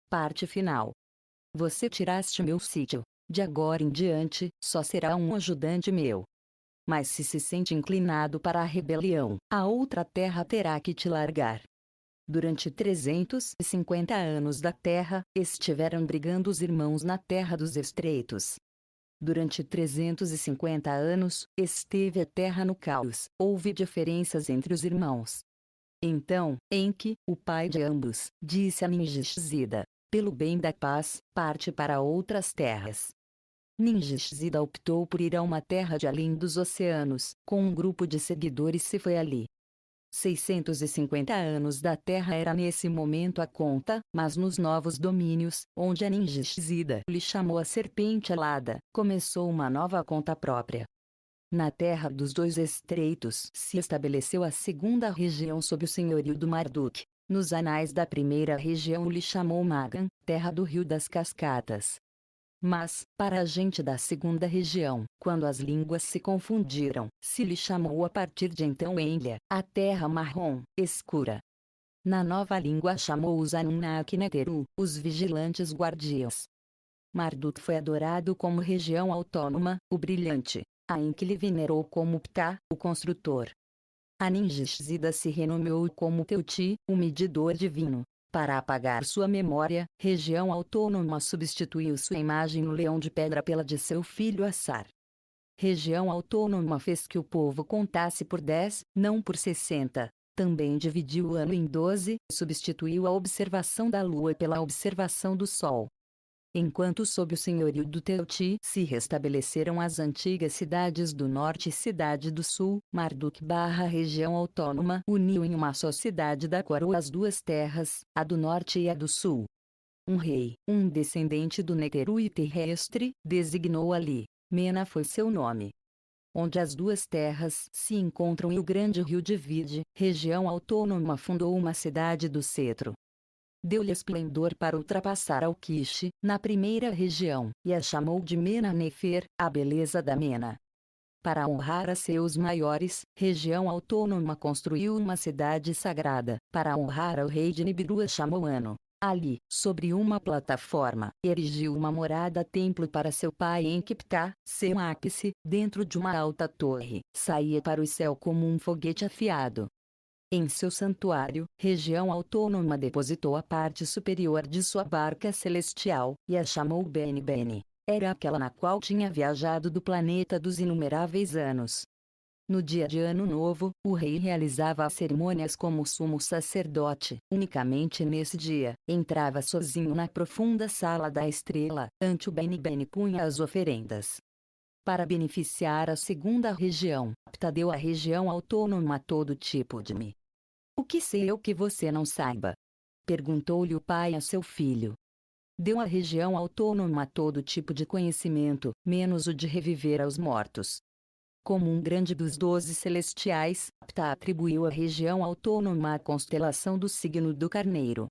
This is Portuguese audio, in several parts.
Parte final. Você tiraste meu sítio. De agora em diante, só será um ajudante meu. Mas se sente inclinado para a rebelião, a outra terra terá que te largar. Durante 350 anos da terra, estiveram brigando os irmãos na terra dos estreitos. Durante 350 anos, esteve a terra no caos, houve diferenças entre os irmãos. Então, Enki, o pai de ambos, disse a Ninjishzida: pelo bem da paz, parte para outras terras. Ninjishzida optou por ir a uma terra de além dos oceanos, com um grupo de seguidores se foi ali. 650 anos da Terra era nesse momento a conta, mas nos novos domínios, onde a Ninjishzida lhe chamou a Serpente Alada, começou uma nova conta própria. Na Terra dos Dois Estreitos se estabeleceu a segunda região sob o senhorio do Marduk. Nos anais da primeira região lhe chamou Magan, terra do Rio das Cascatas. Mas, para a gente da segunda região, quando as línguas se confundiram, se lhe chamou a partir de então Enlia, a terra marrom, escura. Na nova língua chamou os Anunnaki-Neteru, os vigilantes guardiães. Marduk foi adorado como região autônoma, o brilhante. A Enki lhe venerou como Ptah, o construtor. A Ninjishzida se renomeou como Teuti, o medidor divino. Para apagar sua memória, região autônoma substituiu sua imagem no leão de pedra pela de seu filho Assar. Região autônoma fez que o povo contasse por 10, não por 60. Também dividiu o ano em 12, substituiu a observação da lua pela observação do sol. Enquanto sob o senhorio do Teuti se restabeleceram as antigas cidades do norte e cidade do sul, Marduk/região autônoma uniu em uma só cidade da coroa as duas terras, a do norte e a do sul. Um rei, um descendente do Neteru e terrestre, designou ali. Mena foi seu nome. Onde as duas terras se encontram e o grande rio divide, região autônoma fundou uma cidade do cetro. Deu-lhe esplendor para ultrapassar Alquiche, na primeira região, e a chamou de Mena-Nefer, a beleza da Mena. Para honrar a seus maiores, região autônoma construiu uma cidade sagrada. Para honrar ao rei de Nibiru a chamou Ano. Ali, sobre uma plataforma, erigiu uma morada-templo para seu pai Enki-Ptah, seu ápice, dentro de uma alta torre. Saía para o céu como um foguete afiado. Em seu santuário, região autônoma depositou a parte superior de sua barca celestial, e a chamou Bene Bene. Era aquela na qual tinha viajado do planeta dos inumeráveis anos. No dia de Ano Novo, o rei realizava as cerimônias como sumo sacerdote. Unicamente nesse dia, entrava sozinho na profunda sala da estrela, ante o Bene Bene punha as oferendas. Para beneficiar a segunda região, Ptah deu à região autônoma todo tipo de me. O que sei eu que você não saiba? Perguntou-lhe o pai a seu filho. Deu à região autônoma todo tipo de conhecimento, menos o de reviver aos mortos. Como um grande dos 12 celestiais, Ptah atribuiu à região autônoma a constelação do signo do Carneiro.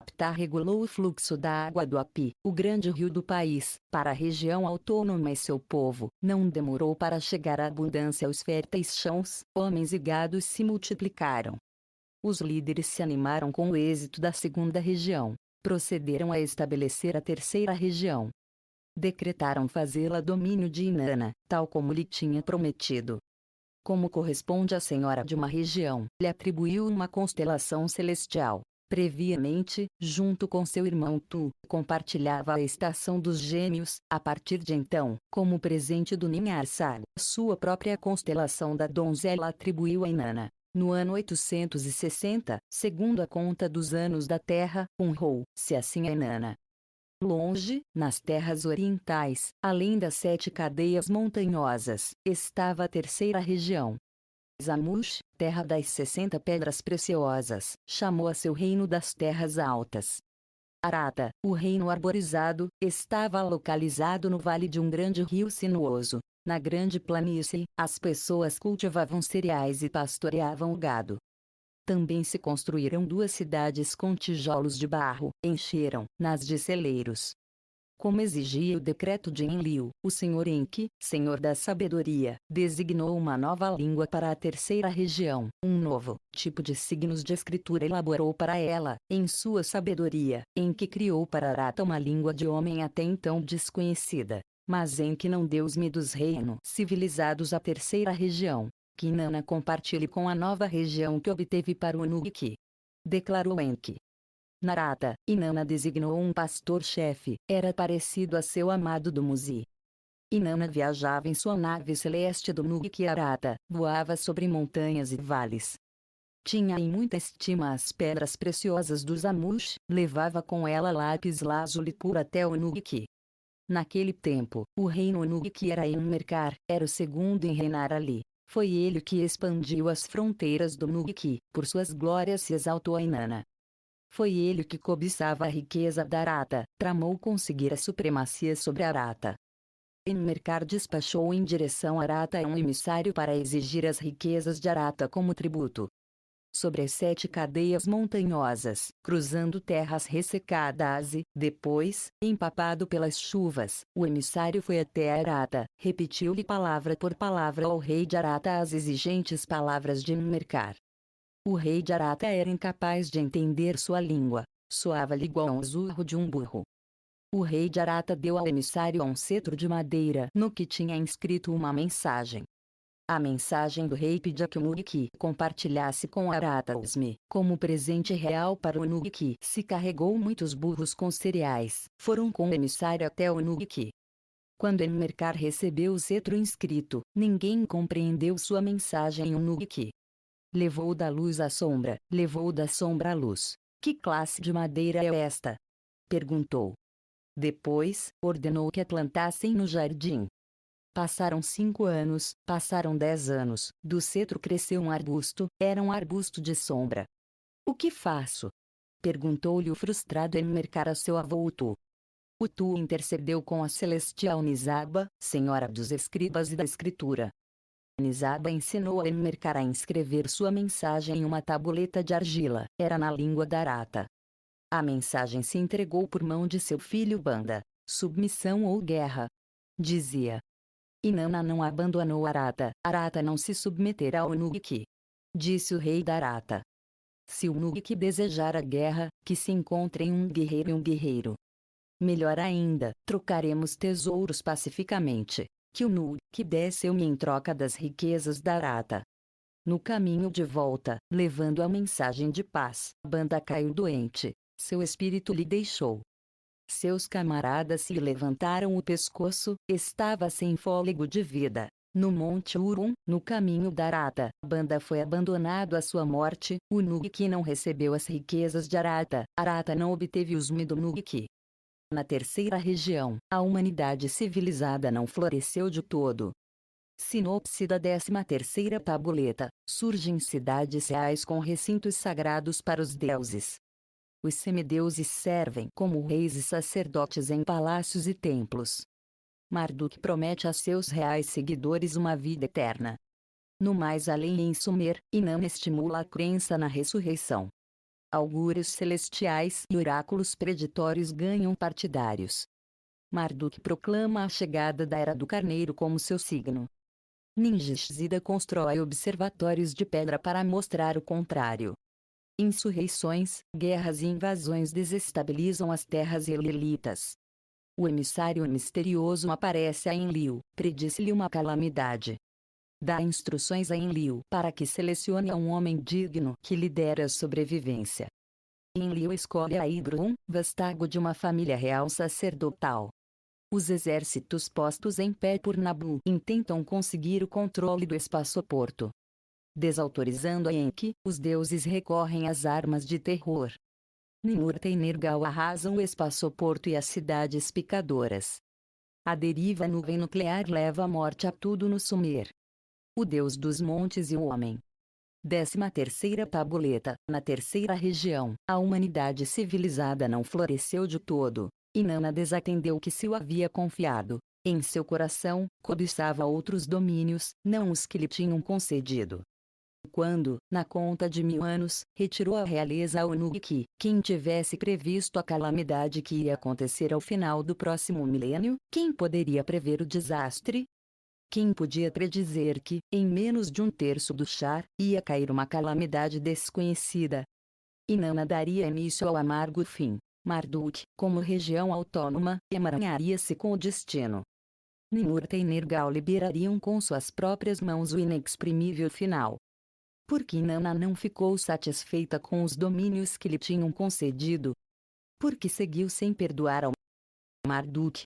Ptah regulou o fluxo da água do Api, o grande rio do país, para a região autônoma e seu povo. Não demorou para chegar a abundância aos férteis chãos, homens e gados se multiplicaram. Os líderes se animaram com o êxito da segunda região. Procederam a estabelecer a terceira região. Decretaram fazê-la domínio de Inanna, tal como lhe tinha prometido. Como corresponde à senhora de uma região, lhe atribuiu uma constelação celestial. Previamente, junto com seu irmão Tu, compartilhava a estação dos gêmeos. A partir de então, como presente do Ninharsag, sua própria constelação da donzela atribuiu a Inanna. No ano 860, segundo a conta dos anos da Terra, honrou-se assim a Inanna. Longe, nas terras orientais, além das 7 cadeias montanhosas, estava a terceira região. Zamush, terra das 60 pedras preciosas, chamou a seu reino das terras altas. Arata, o reino arborizado, estava localizado no vale de um grande rio sinuoso. Na grande planície, as pessoas cultivavam cereais e pastoreavam o gado. Também se construíram 2 cidades com tijolos de barro, encheram-nas de celeiros. Como exigia o decreto de Enlil, o senhor Enki, senhor da sabedoria, designou uma nova língua para a terceira região. Um novo tipo de signos de escritura elaborou para ela, em sua sabedoria. Enki criou para Arata uma língua de homem até então desconhecida. Mas Enki não deu os dos reinos civilizados à terceira região. Que Inanna compartilhe com a nova região que obteve para o Anunnaki. Declarou Enki. Narada, Inanna designou um pastor-chefe, era parecido a seu amado Dumuzi. Inanna viajava em sua nave celeste do Anunnaki Arata, voava sobre montanhas e vales. Tinha em muita estima as pedras preciosas dos Amush, levava com ela lápis lazuli puro até o Anunnaki. Naquele tempo, o reino Anunnaki era Enmerkar, era o segundo em reinar ali. Foi ele que expandiu as fronteiras do Anunnaki, por suas glórias se exaltou a Inanna. Foi ele que cobiçava a riqueza da Arata, tramou conseguir a supremacia sobre Arata. Enmerkar despachou em direção a Arata um emissário para exigir as riquezas de Arata como tributo. Sobre as 7 cadeias montanhosas, cruzando terras ressecadas e, depois, empapado pelas chuvas, o emissário foi até Arata, repetiu-lhe palavra por palavra ao rei de Arata as exigentes palavras de Enmerkar. O rei de Arata era incapaz de entender sua língua, soava-lhe igual ao zurro de um burro. O rei de Arata deu ao emissário um cetro de madeira no que tinha inscrito uma mensagem. A mensagem do rei pedia que o Anunnaki compartilhasse com Arata Usme, como presente real para o Anunnaki. Se carregou muitos burros com cereais, foram com o emissário até o Anunnaki. Quando Enmerkar recebeu o cetro inscrito, ninguém compreendeu sua mensagem em Anunnaki. Levou da luz à sombra, levou da sombra à luz. Que classe de madeira é esta? Perguntou. Depois, ordenou que a plantassem no jardim. Passaram 5 anos, passaram 10 anos, do cetro cresceu um arbusto, era um arbusto de sombra. O que faço? Perguntou-lhe o frustrado Enmerkar a seu avô Utu. Utu intercedeu com a celestial Nisaba, senhora dos escribas e da escritura. Nisaba ensinou a Enmerkar a inscrever sua mensagem em uma tabuleta de argila, era na língua da Arata. A mensagem se entregou por mão de seu filho Banda. Submissão ou guerra? Dizia. Inanna não abandonou Arata, Arata não se submeterá ao Anunnaki. Disse o rei da Arata. Se o Anunnaki desejar a guerra, que se encontrem um guerreiro e um guerreiro. Melhor ainda, trocaremos tesouros pacificamente. Que o Anunnaki desceu-me em troca das riquezas da Arata. No caminho de volta, levando a mensagem de paz, Banda caiu doente, seu espírito lhe deixou. Seus camaradas se levantaram o pescoço, estava sem fôlego de vida. No Monte Urum, no caminho da Arata, Banda foi abandonado à sua morte, o Anunnaki não recebeu as riquezas de Arata, Arata não obteve os do Anunnaki. Na terceira região, a humanidade civilizada não floresceu de todo. Sinopse da 13ª tabuleta, surgem cidades reais com recintos sagrados para os deuses. Os semideuses servem como reis e sacerdotes em palácios e templos. Marduk promete a seus reais seguidores uma vida eterna. No mais além em Sumer, Inanna estimula a crença na ressurreição. Augúrios celestiais e oráculos preditórios ganham partidários. Marduk proclama a chegada da Era do Carneiro como seu signo. Ningishzida constrói observatórios de pedra para mostrar o contrário. Insurreições, guerras e invasões desestabilizam as terras elelitas. O emissário misterioso aparece a Enlil, predisse-lhe uma calamidade. Dá instruções a Enlil para que selecione um homem digno que lidere a sobrevivência. Enlil escolhe a Idrum, vástago de uma família real sacerdotal. Os exércitos postos em pé por Nabu intentam conseguir o controle do espaçoporto. Desautorizando a Enki, os deuses recorrem às armas de terror. Ninurta e Nergal arrasam o espaçoporto e as cidades picadoras. A deriva nuvem nuclear leva a morte a tudo no Sumer. O deus dos montes e o homem. 13ª tabuleta, na terceira região, a humanidade civilizada não floresceu de todo. Inanna desatendeu o que se o havia confiado. Em seu coração, cobiçava outros domínios, não os que lhe tinham concedido. quando, na conta de 1000 anos, retirou a realeza ao Nuki. Quem tivesse previsto a calamidade que ia acontecer ao final do próximo milênio? Quem poderia prever o desastre? Quem podia predizer que, em menos de 1/3 do char, ia cair uma calamidade desconhecida? Inanna daria início ao amargo fim. Marduk, como região autônoma, emaranharia-se com o destino. Ninurta e Nergal liberariam com suas próprias mãos o inexprimível final. Porque Inanna não ficou satisfeita com os domínios que lhe tinham concedido? Porque seguiu sem perdoar ao Marduk.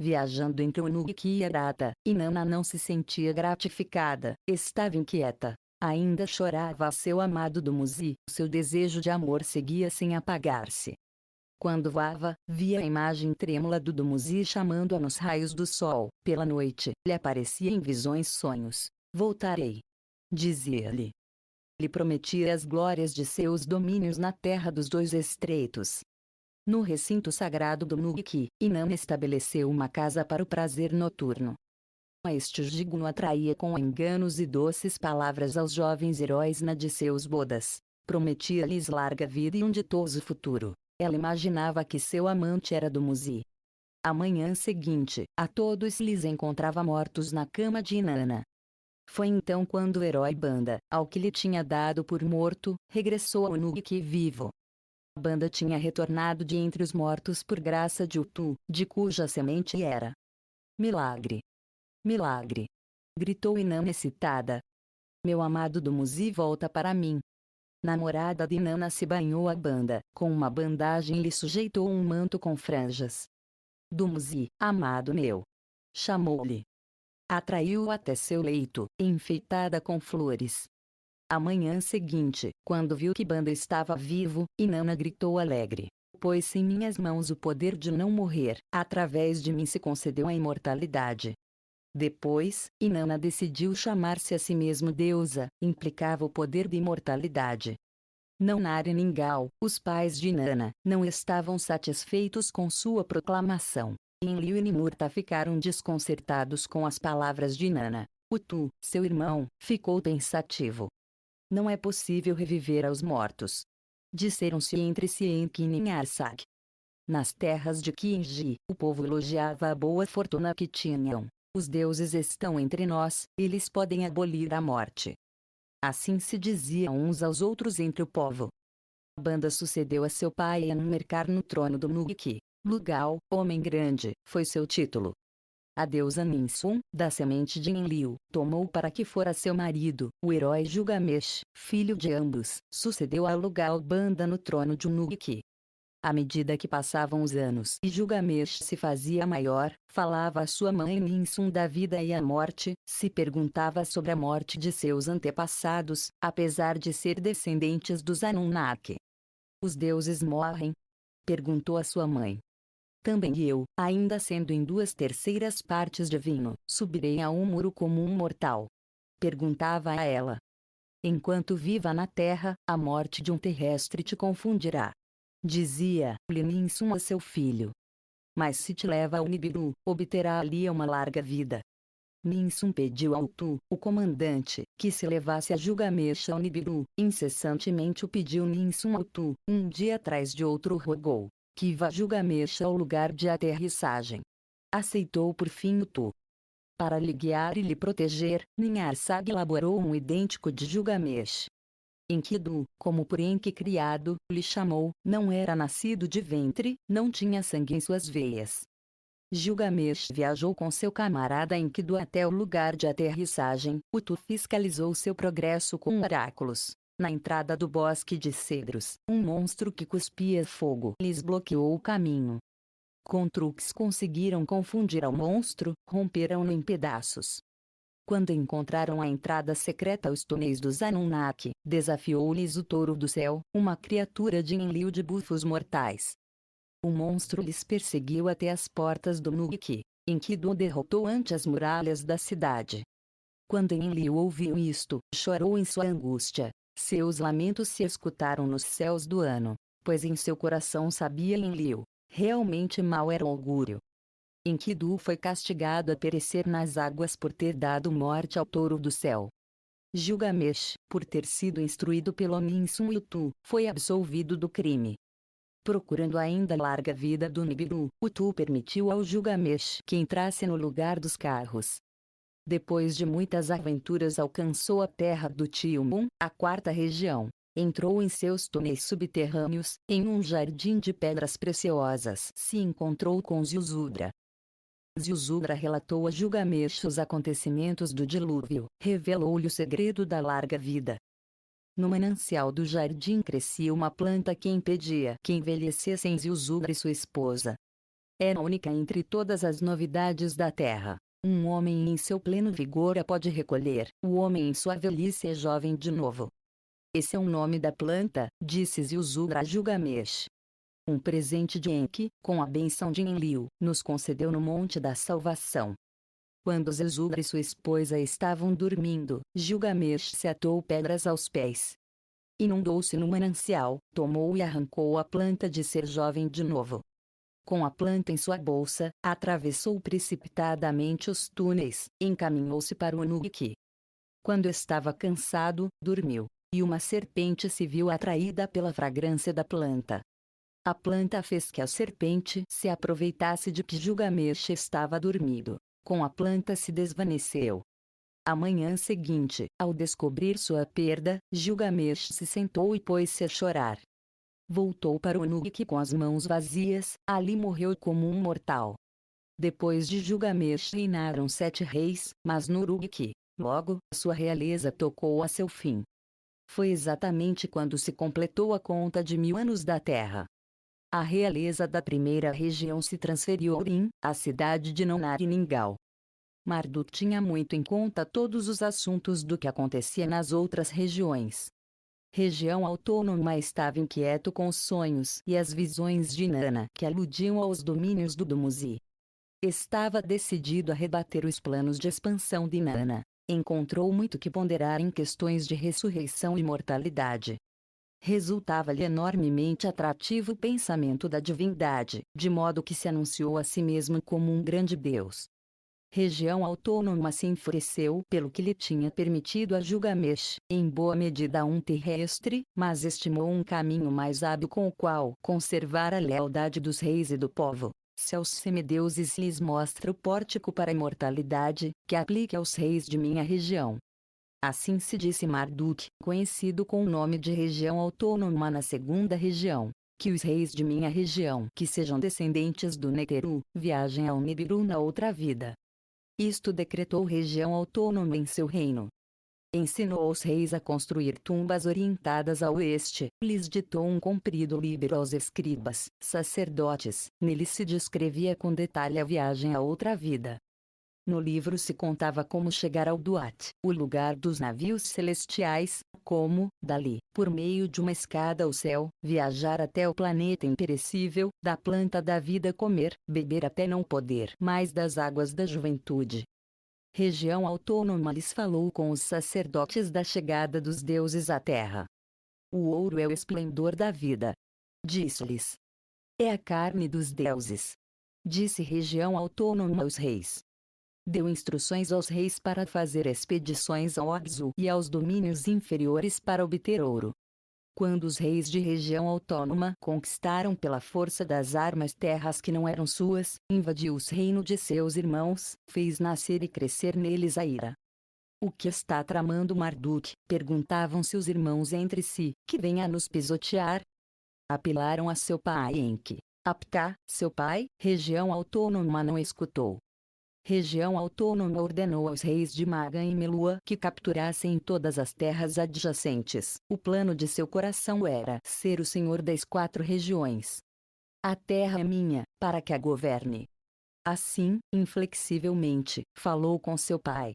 Viajando entre o Nuki e Arata, Inanna não se sentia gratificada, estava inquieta. Ainda chorava a seu amado Dumuzi, seu desejo de amor seguia sem apagar-se. Quando voava, via a imagem trêmula do Dumuzi chamando-a nos raios do sol. Pela noite, lhe aparecia em visões sonhos. Voltarei. Dizia-lhe. Lhe prometia as glórias de seus domínios na terra dos dois estreitos. No recinto sagrado do Nuki, Inanna estabeleceu uma casa para o prazer noturno. Este digno atraía com enganos e doces palavras aos jovens heróis na de seus bodas. Prometia-lhes larga vida e um ditoso futuro. Ela imaginava que seu amante era Dumuzi. A manhã seguinte, a todos lhes encontrava mortos na cama de Inanna. Foi então quando o herói Banda, ao que lhe tinha dado por morto, regressou ao Nuki vivo. Banda tinha retornado de entre os mortos por graça de Utu, de cuja semente era. Milagre! Milagre! Gritou Inanna excitada. Meu amado Dumuzi volta para mim. Namorada de Inanna se banhou a Banda, com uma bandagem lhe sujeitou um manto com franjas. Dumuzi, amado meu! Chamou-lhe. Atraiu-o até seu leito, enfeitada com flores. A manhã seguinte, quando viu que Banda estava vivo, Inanna gritou alegre. Pôs em minhas mãos o poder de não morrer, através de mim se concedeu a imortalidade. Depois, Inanna decidiu chamar-se a si mesmo deusa, implicava o poder de imortalidade. Nannar e Ningal, os pais de Inanna, não estavam satisfeitos com sua proclamação. Enlil e Ninurta ficaram desconcertados com as palavras de Inanna. Utu, seu irmão, ficou pensativo. Não é possível reviver aos mortos. Disseram-se entre si em Kin-Arsag. Nas terras de Kinji, o povo elogiava a boa fortuna que tinham. Os deuses estão entre nós, eles podem abolir a morte. Assim se dizia uns aos outros entre o povo. Banda sucedeu a seu pai a mercar no trono do Nuki. Lugal, homem grande, foi seu título. A deusa Ninsun, da semente de Enlil, tomou para que fora seu marido, o herói Gilgamesh, filho de ambos, sucedeu a Lugal Banda no trono de Nuki. À medida que passavam os anos e Gilgamesh se fazia maior, falava a sua mãe Ninsun da vida e a morte, se perguntava sobre a morte de seus antepassados, apesar de ser descendentes dos Anunnaki. Os deuses morrem? Perguntou a sua mãe. Também eu, ainda sendo em 2/3 partes divino, subirei a um muro como um mortal? Perguntava a ela. Enquanto viva na terra, a morte de um terrestre te confundirá. Dizia-lhe Ninsun a seu filho. Mas se te leva ao Nibiru, obterá ali uma larga vida. Ninsun pediu ao Tu, o comandante, que se levasse a Gilgamesh ao Nibiru. Incessantemente o pediu Ninsun ao Tu, um dia atrás de outro rogou. Que vá Gilgamesh ao lugar de aterrissagem. Aceitou por fim o Tu. Para lhe guiar e lhe proteger, Ninhursag elaborou um idêntico de Gilgamesh. Enkidu, como por Enki criado, lhe chamou, não era nascido de ventre, não tinha sangue em suas veias. Gilgamesh viajou com seu camarada Enkidu até o lugar de aterrissagem. O Tu fiscalizou seu progresso com oráculos. Na entrada do bosque de cedros, um monstro que cuspia fogo lhes bloqueou o caminho. Com truques conseguiram confundir ao monstro, romperam-no em pedaços. Quando encontraram a entrada secreta aos túneis dos Anunnaki, desafiou-lhes o touro do céu, uma criatura de Enlil de bufos mortais. O monstro lhes perseguiu até as portas do Nuki. Enkidu derrotou ante as muralhas da cidade. Quando Enlil ouviu isto, chorou em sua angústia. Seus lamentos se escutaram nos céus do ano, pois em seu coração sabia Enlil, realmente mau era o augúrio. Enkidu foi castigado a perecer nas águas por ter dado morte ao touro do céu. Gilgamesh, por ter sido instruído pelo Ninsun-Utu, foi absolvido do crime. Procurando ainda a larga vida do Nibiru, Utu permitiu ao Gilgamesh que entrasse no lugar dos carros. Depois de muitas aventuras alcançou a terra do tio Mun, a quarta região. Entrou em seus túneis subterrâneos, em um jardim de pedras preciosas. Se encontrou com Ziusudra. Ziusudra relatou a Gilgamesh os acontecimentos do dilúvio, revelou-lhe o segredo da larga vida. No manancial do jardim crescia uma planta que impedia que envelhecessem Ziusudra e sua esposa. Era única entre todas as novidades da terra. Um homem em seu pleno vigor a pode recolher, o homem em sua velhice é jovem de novo. Esse é o nome da planta, disse Ziusudra a Gilgamesh. Um presente de Enki, com a benção de Enlil, nos concedeu no Monte da Salvação. Quando Ziusudra e sua esposa estavam dormindo, Gilgamesh se atou pedras aos pés. Inundou-se no manancial, tomou e arrancou a planta de ser jovem de novo. Com a planta em sua bolsa, atravessou precipitadamente os túneis, encaminhou-se para o Unuki. Quando estava cansado, dormiu, e uma serpente se viu atraída pela fragrância da planta. A planta fez que a serpente se aproveitasse de que Gilgamesh estava dormido. Com a planta se desvaneceu. A manhã seguinte, ao descobrir sua perda, Gilgamesh se sentou e pôs-se a chorar. Voltou para o Unuki com as mãos vazias, ali morreu como um mortal. Depois de Gilgamesh reinaram 7 reis, mas no Uruk, logo, sua realeza tocou a seu fim. Foi exatamente quando se completou a conta de 1000 anos da Terra. A realeza da primeira região se transferiu a Urim, a cidade de Nannar-Ningal. Marduk tinha muito em conta todos os assuntos do que acontecia nas outras regiões. Região autônoma estava inquieto com os sonhos e as visões de Inanna que aludiam aos domínios do Dumuzi. Estava decidido a rebater os planos de expansão de Inanna. Encontrou muito que ponderar em questões de ressurreição e mortalidade. Resultava-lhe enormemente atrativo o pensamento da divindade, de modo que se anunciou a si mesmo como um grande Deus. Região autônoma se enfureceu pelo que lhe tinha permitido a Gilgamesh, em boa medida um terrestre, mas estimou um caminho mais hábil com o qual conservar a lealdade dos reis e do povo. Se aos semideuses lhes mostra o pórtico para a imortalidade, que aplique aos reis de minha região. Assim se disse Marduk, conhecido com o nome de região autônoma na segunda região, que os reis de minha região, que sejam descendentes do Neteru, viajem ao Nibiru na outra vida. Isto decretou região autônoma em seu reino. Ensinou aos reis a construir tumbas orientadas a oeste, lhes ditou um comprido livro aos escribas, sacerdotes, nele se descrevia com detalhe a viagem a outra vida. No livro se contava como chegar ao Duat, o lugar dos navios celestiais, como, dali, por meio de uma escada ao céu, viajar até o planeta imperecível, da planta da vida comer, beber até não poder mais das águas da juventude. Região autônoma lhes falou com os sacerdotes da chegada dos deuses à terra. O ouro é o esplendor da vida. Disse-lhes. É a carne dos deuses. Disse região autônoma aos reis. Deu instruções aos reis para fazer expedições ao Abzu e aos domínios inferiores para obter ouro. Quando os reis de região autônoma conquistaram pela força das armas terras que não eram suas, invadiu os reinos de seus irmãos, fez nascer e crescer neles a ira. O que está tramando Marduk? Perguntavam-se os irmãos entre si, que vem a nos pisotear? Apelaram a seu pai Enki. Aptar, seu pai, região autônoma não escutou. Região autônoma ordenou aos reis de Magan e Melua que capturassem todas as terras adjacentes. O plano de seu coração era ser o senhor das 4 regiões. A terra é minha, para que a governe. Assim, inflexivelmente, falou com seu pai.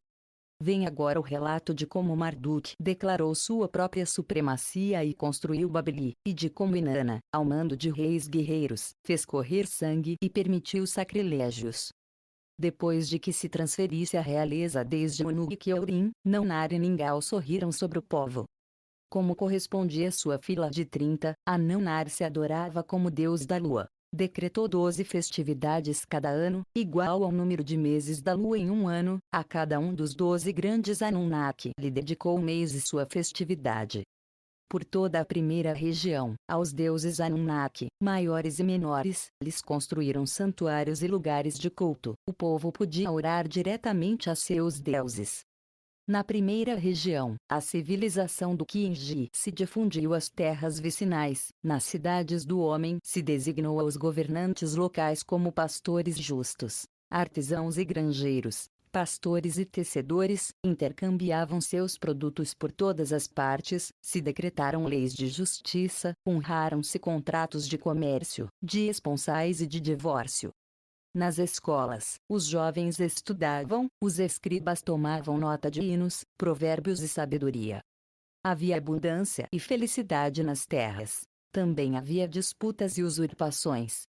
Vem agora o relato de como Marduk declarou sua própria supremacia e construiu Babeli, e de como Inanna, ao mando de reis guerreiros, fez correr sangue e permitiu sacrilégios. Depois de que se transferisse a realeza desde Unuki a Urim, Nannar e Ningal sorriram sobre o povo. Como correspondia sua fila de 30, a Nannar se adorava como deus da lua. decretou 12 festividades cada ano, igual ao número de meses da lua em um ano. A cada um dos 12 grandes Anunnaki lhe dedicou um mês e sua festividade. Por toda a primeira região, aos deuses Anunnaki, maiores e menores, lhes construíram santuários e lugares de culto. O povo podia orar diretamente a seus deuses. Na primeira região, a civilização do Kinji se difundiu às terras vicinais. Nas cidades do homem, se designou aos governantes locais como pastores justos. Artesãos e granjeiros, pastores e tecedores, intercambiavam seus produtos por todas as partes, se decretaram leis de justiça, honraram-se contratos de comércio, de esponsais e de divórcio. Nas escolas, os jovens estudavam, os escribas tomavam nota de hinos, provérbios e sabedoria. Havia abundância e felicidade nas terras. Também havia disputas e usurpações.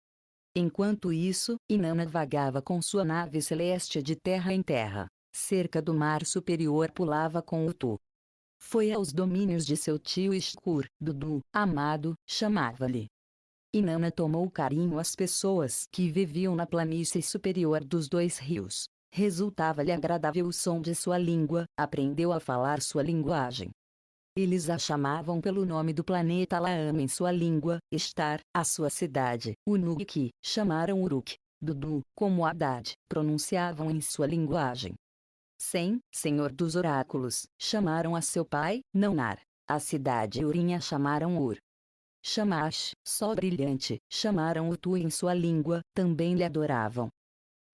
Enquanto isso, Inanna vagava com sua nave celeste de terra em terra. Cerca do mar superior pulava com Utu. Foi aos domínios de seu tio Ishkur, Dudu, amado, chamava-lhe. Inanna tomou carinho às pessoas que viviam na planície superior dos dois rios. Resultava-lhe agradável o som de sua língua, aprendeu a falar sua linguagem. Eles a chamavam pelo nome do planeta Laama em sua língua, Estar, a sua cidade, Unuki, chamaram Uruk. Dudu, como Haddad, pronunciavam em sua linguagem. Sem, senhor dos oráculos, chamaram a seu pai, Naunar. A cidade Urim chamaram Ur. Shamash, sol brilhante, chamaram o Tu em sua língua, também lhe adoravam.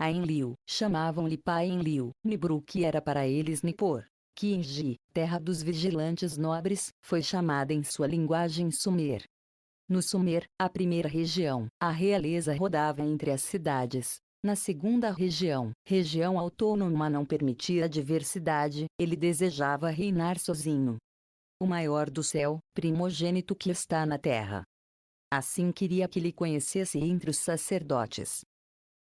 A Enlil, chamavam-lhe pai Enlil, Nibru que era para eles Nippur. Kinji, terra dos vigilantes nobres, foi chamada em sua linguagem Sumer. No Sumer, a primeira região, a realeza rodava entre as cidades. Na segunda região, região autônoma não permitia a diversidade, ele desejava reinar sozinho. O maior do céu, primogênito que está na terra. Assim queria que lhe conhecesse entre os sacerdotes.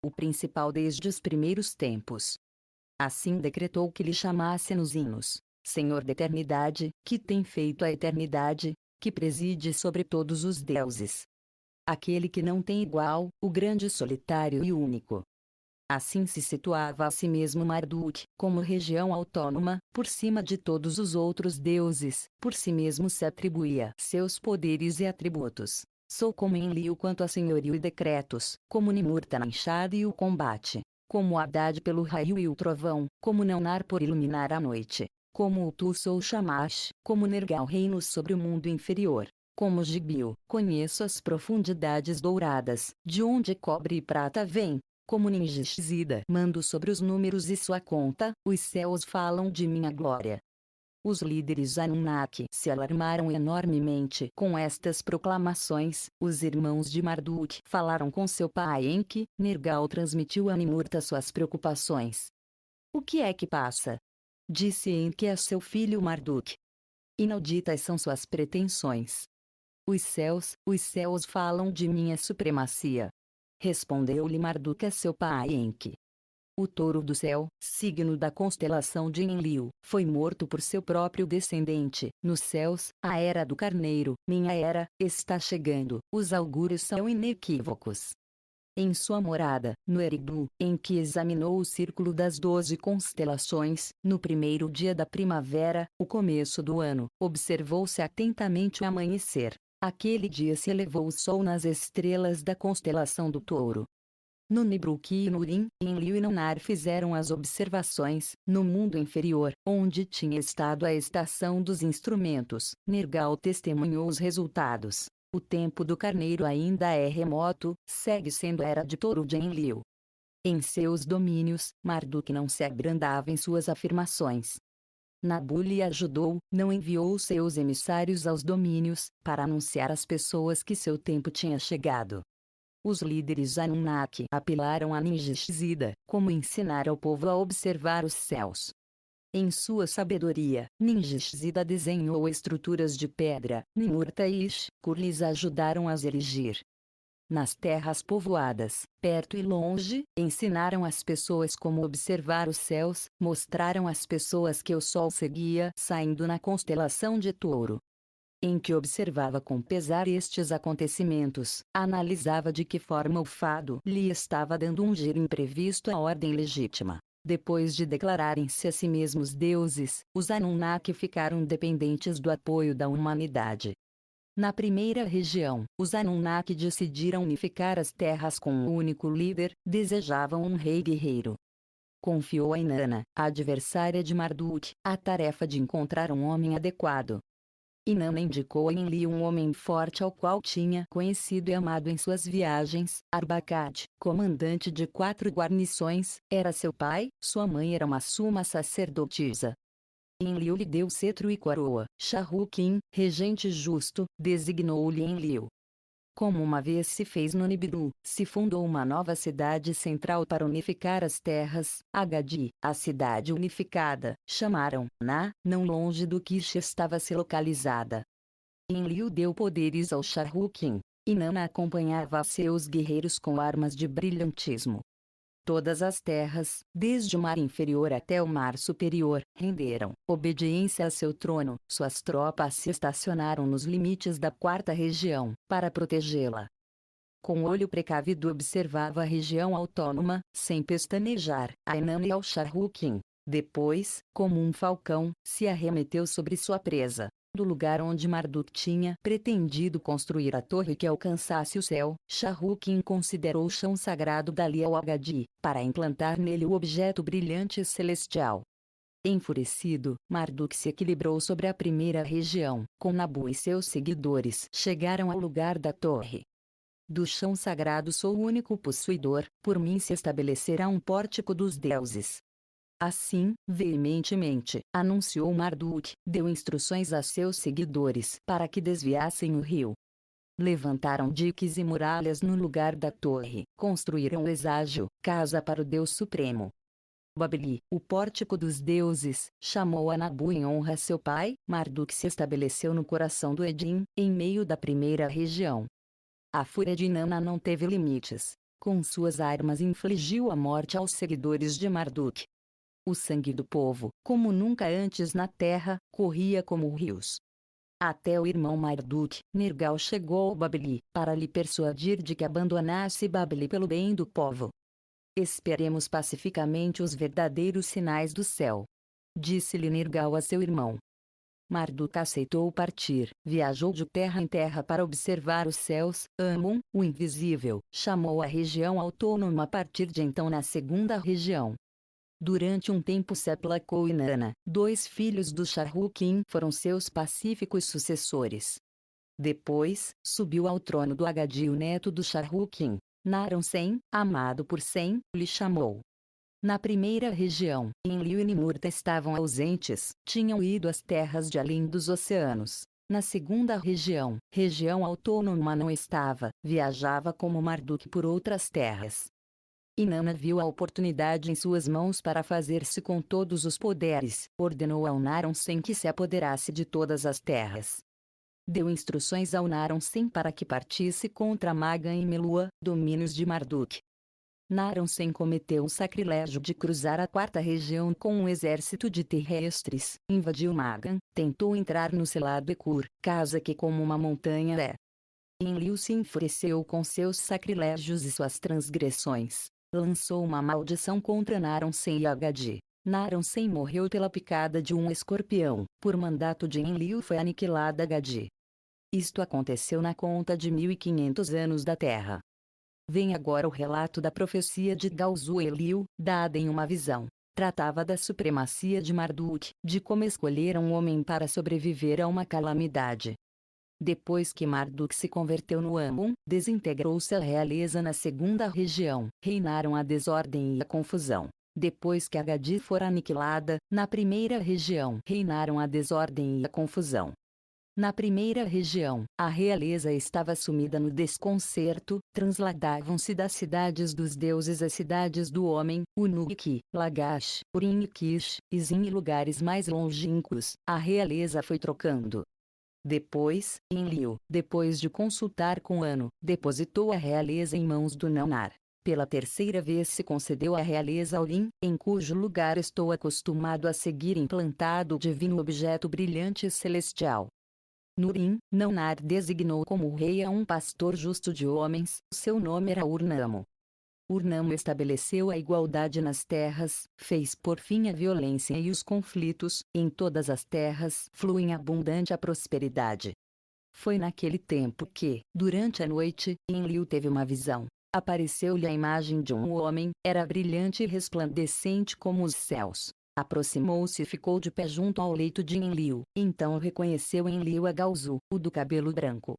O principal desde os primeiros tempos. Assim decretou que lhe chamasse nos hinos, Senhor da eternidade, que tem feito a eternidade, que preside sobre todos os deuses. Aquele que não tem igual, o grande solitário e único. Assim se situava a si mesmo Marduk, como região autônoma, por cima de todos os outros deuses, por si mesmo se atribuía seus poderes e atributos. Sou como Enlil quanto a senhorio e decretos, como Nimurta na enxada e o combate, como Haddad pelo raio e o trovão, como Naunar por iluminar a noite, como Utu sou Shamash, como Nergal reino sobre o mundo inferior. Como Gibil, conheço as profundidades douradas, de onde cobre e prata vêm. Como Ningishzida, mando sobre os números e sua conta, os céus falam de minha glória. Os líderes Anunnaki se alarmaram enormemente com estas proclamações. Os irmãos de Marduk falaram com seu pai Enki. Nergal transmitiu a Nimurta suas preocupações. O que é que passa? Disse Enki a seu filho Marduk. Inauditas são suas pretensões. Os céus falam de minha supremacia. Respondeu-lhe Marduk a seu pai Enki. O touro do céu, signo da constelação de Enlil, foi morto por seu próprio descendente. Nos céus, a era do carneiro, minha era, está chegando. Os augúrios são inequívocos. Em sua morada, no Eridu, em que examinou o círculo das 12 constelações, no primeiro dia da primavera, o começo do ano, observou-se atentamente o amanhecer. Aquele dia se elevou o sol nas estrelas da constelação do Touro. No Nibruki e no Urim, Enlil e Naunar fizeram as observações. No mundo inferior, onde tinha estado a estação dos instrumentos, Nergal testemunhou os resultados. O tempo do carneiro ainda é remoto, segue sendo a era de Touro de Enlil. Em seus domínios, Marduk não se abrandava em suas afirmações. Nabu lhe ajudou, não enviou seus emissários aos domínios, para anunciar às pessoas que seu tempo tinha chegado. Os líderes Anunnaki apelaram a Ningishzida, como ensinar ao povo a observar os céus. Em sua sabedoria, Ningishzida desenhou estruturas de pedra. Nimurta e Ishkur lhes ajudaram a as erigir. Nas terras povoadas, perto e longe, ensinaram às pessoas como observar os céus, mostraram às pessoas que o sol seguia saindo na constelação de Touro. em que observava com pesar estes acontecimentos, analisava de que forma o fado lhe estava dando um giro imprevisto à ordem legítima. Depois de declararem-se a si mesmos deuses, os Anunnaki ficaram dependentes do apoio da humanidade. Na primeira região, os Anunnaki decidiram unificar as terras com um único líder, desejavam um rei guerreiro. Confiou a Inanna, a adversária de Marduk, a tarefa de encontrar um homem adequado. Inanna indicou a Enlil um homem forte ao qual tinha conhecido e amado em suas viagens. Arbacad, comandante de 4 guarnições, era seu pai, sua mãe era uma suma sacerdotisa. Enlil lhe deu cetro e coroa. Shahrukhin, regente justo, designou-lhe Enlil. Como uma vez se fez no Nibiru, se fundou uma nova cidade central para unificar as terras, Agadi, a cidade unificada, chamaram Na, não longe do que estava-se localizada. Enlil deu poderes ao Shahrukhin. Inanna acompanhava seus guerreiros com armas de brilhantismo. Todas as terras, desde o mar inferior até o mar superior, renderam obediência a seu trono. Suas tropas se estacionaram nos limites da 4ª região, para protegê-la. Com olho precavido observava a região autônoma, sem pestanejar, a Inanna e ao Shahrukhin. Depois, como um falcão, se arremeteu sobre sua presa. Do lugar onde Marduk tinha pretendido construir a torre que alcançasse o céu, Shahrukhin considerou o chão sagrado dali ao Agadi, para implantar nele o objeto brilhante celestial. Enfurecido, Marduk se equilibrou sobre a primeira região. Com Nabu e seus seguidores chegaram ao lugar da torre. Do chão sagrado sou o único possuidor, por mim se estabelecerá um pórtico dos deuses. Assim, veementemente, anunciou Marduk, deu instruções a seus seguidores para que desviassem o rio. Levantaram diques e muralhas no lugar da torre, construíram o Eságio, casa para o Deus Supremo. Babili, o pórtico dos deuses, chamou a Nabu em honra a seu pai. Marduk se estabeleceu no coração do Edim, em meio da primeira região. A fúria de Inanna não teve limites. Com suas armas infligiu a morte aos seguidores de Marduk. O sangue do povo, como nunca antes na terra, corria como rios. Até o irmão Marduk, Nergal, chegou ao Babili, para lhe persuadir de que abandonasse Babili pelo bem do povo. Esperemos pacificamente os verdadeiros sinais do céu, disse-lhe Nergal a seu irmão. Marduk aceitou partir, viajou de terra em terra para observar os céus. Amun, o invisível, chamou a região autônoma a partir de então na 2ª região. Durante um tempo se aplacou Inanna, 2 filhos do Shahrukhin foram seus pacíficos sucessores. Depois, subiu ao trono do Agadi o neto do Shahrukhin, Naram-Sen, amado por Sen, lhe chamou. Na primeira região, Enlil e Nimurta estavam ausentes, tinham ido às terras de além dos oceanos. Na 2ª região, região autônoma não estava, viajava como Marduk por outras terras. Inanna viu a oportunidade em suas mãos para fazer-se com todos os poderes, ordenou ao Naram-Sen que se apoderasse de todas as terras. Deu instruções ao Naram-Sen para que partisse contra Magan e Melua, domínios de Marduk. Naram-Sen cometeu o sacrilégio de cruzar a 4ª região com um exército de terrestres, invadiu Magan, tentou entrar no selado Ekur, casa que como uma montanha é. Enlil se enfureceu com seus sacrilégios e suas transgressões. Lançou uma maldição contra Naram-Sen e Agadi. Naram-Sen morreu pela picada de um escorpião. Por mandato de Enlil foi aniquilada Agadi. Isto aconteceu na conta de 1500 anos da Terra. Vem agora o relato da profecia de Galzu-Enlil, dada em uma visão. Tratava da supremacia de Marduk, de como escolher um homem para sobreviver a uma calamidade. Depois que Marduk se converteu no Amun, desintegrou-se a realeza na 2ª região, reinaram a desordem e a confusão. Depois que Agadi fora aniquilada, na primeira região reinaram a desordem e a confusão. Na primeira região, a realeza estava sumida no desconcerto, transladavam-se das cidades dos deuses às cidades do homem, Unuki, Lagash, Urim e Kish, Izim e lugares mais longínquos, a realeza foi trocando. Depois, Enlil, depois de consultar com Anu, depositou a realeza em mãos do Nanar. Pela 3ª vez se concedeu a realeza ao Lin, em cujo lugar estou acostumado a seguir implantado o divino objeto brilhante celestial. Nurim, Nanar designou como rei a um pastor justo de homens, seu nome era Urnamo. Urnamo estabeleceu a igualdade nas terras, fez por fim a violência e os conflitos, em todas as terras flui abundante a prosperidade. Foi naquele tempo que, durante a noite, Enlil teve uma visão. Apareceu-lhe a imagem de um homem, era brilhante e resplandecente como os céus. Aproximou-se e ficou de pé junto ao leito de Enlil. Então reconheceu Enlil a Galzu, o do cabelo branco.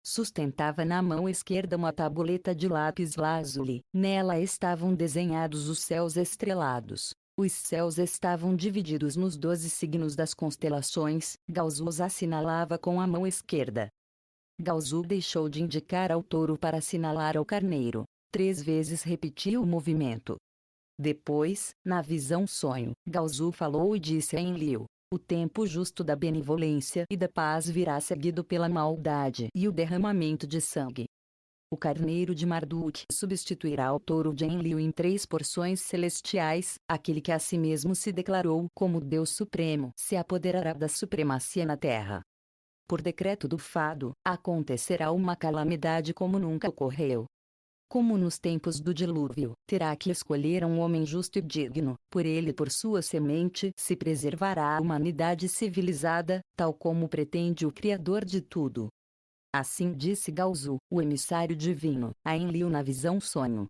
Sustentava na mão esquerda uma tabuleta de lápis lazuli. Nela estavam desenhados os céus estrelados. Os céus estavam divididos nos 12 signos das constelações. Galzu os assinalava com a mão esquerda. Galzu deixou de indicar ao touro para assinalar ao carneiro. 3 vezes repetiu o movimento. Depois, na visão sonho, Galzu falou e disse a Enlil: o tempo justo da benevolência e da paz virá seguido pela maldade e o derramamento de sangue. O carneiro de Marduk substituirá o touro de Enlil em 3 porções celestiais. Aquele que a si mesmo se declarou como Deus Supremo se apoderará da supremacia na terra. Por decreto do fado, acontecerá uma calamidade como nunca ocorreu. Como nos tempos do dilúvio, terá que escolher um homem justo e digno, por ele e por sua semente se preservará a humanidade civilizada, tal como pretende o Criador de tudo. Assim disse Galzu, o emissário divino, a Enlil na visão sonho.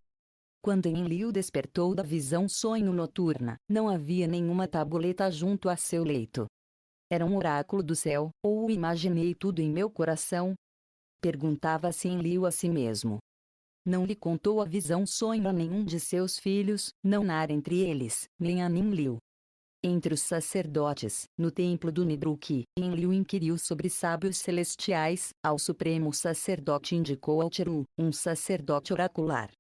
Quando Enlil despertou da visão sonho noturna, não havia nenhuma tabuleta junto a seu leito. Era um oráculo do céu, ou imaginei tudo em meu coração? Perguntava-se Enlil a si mesmo. Não lhe contou a visão sonho a nenhum de seus filhos, não Nar entre eles, nem a Ninlil. Entre os sacerdotes, no templo do Nibruki, Enlil inquiriu sobre sábios celestiais, ao supremo sacerdote indicou Alteru, um sacerdote oracular.